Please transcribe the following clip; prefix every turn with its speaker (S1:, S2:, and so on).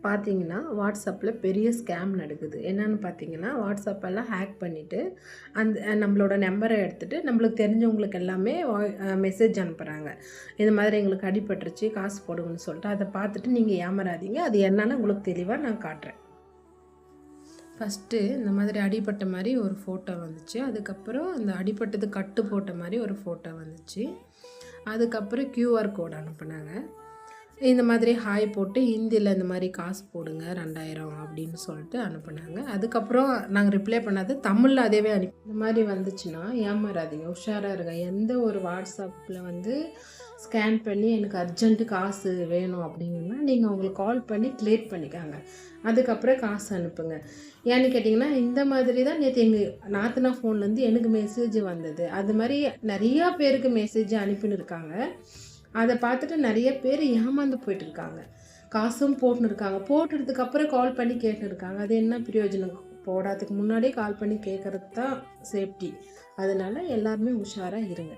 S1: பார்த்தீங்கன்னா, வாட்ஸ்அப்பில பெரிய ஸ்கேம் நடக்குது. என்னன்னு பார்த்தீங்கன்னா, வாட்ஸ்அப்பெல்லாம் ஹேக் பண்ணிட்டு, நம்மளோட நம்பர எடுத்துட்டு, நம்மளுக்கு தெரிஞ்சவங்களுக்கு எல்லாமே மெசேஜ் அனுப்புறாங்க. இந்த மாதிரி எங்களுக்கு அடிபட்டுருச்சு, காசு போடுங்கன்னு சொல்லிட்டு. அத பார்த்துட்டு நீங்க ஏமாறாதீங்க. அது என்னன்னு உங்களுக்கு தெளிவா நான் காட்டுறேன். ஃபஸ்ட்டு இந்த மாதிரி அடிபட்ட மாரி ஒரு ஃபோட்டோ வந்துச்சு. அதுக்கப்புறம் அந்த அடிபட்டது கட்டு போட்ட மாரி ஒரு ஃபோட்டோ வந்துச்சு. அதுக்கப்புறம் கியூஆர் கோடு அனுப்புனாங்க. இந்த மாதிரி ஹாய் போட்டு ஹிந்தியில் இந்த மாதிரி காசு போடுங்க 2000 அப்படின்னு சொல்லிட்டு அனுப்புனாங்க. அதுக்கப்புறம் நாங்கள் ரிப்ளை பண்ணாது தமிழில் அதேவே இந்த மாதிரி வந்துச்சுன்னா ஏமாறாதீங்க, உஷாராக இருங்க. எந்த ஒரு வாட்ஸ்அப்பில் ஸ்கேன் பண்ணி எனக்கு அர்ஜென்ட்டு காசு வேணும் அப்படிங்கன்னா நீங்கள் அவங்களுக்கு கால் பண்ணி கிளியர் பண்ணிக்காங்க. அதுக்கப்புறம் காசு அனுப்புங்க. ஏன்னு கேட்டிங்கன்னா, இந்த மாதிரி தான் நேற்று எங்கள் நாத்தனா ஃபோன்லேருந்து எனக்கு மெசேஜ் வந்தது. அது மாதிரி நிறையா பேருக்கு மெசேஜ் அனுப்பின்னு இருக்காங்க. அதை பார்த்துட்டு நிறைய பேர் ஏமாந்து போயிட்டுருக்காங்க. காசும் போட்டுன்னு இருக்காங்க. போட்டதுக்கப்புறம் கால் பண்ணி கேட்டுன்னு இருக்காங்க. அது என்ன பிரயோஜனம்? போடாததுக்கு முன்னாடியே கால் பண்ணி கேட்குறது தான் சேஃப்டி. அதனால் எல்லாருமே உஷாராக இருங்க.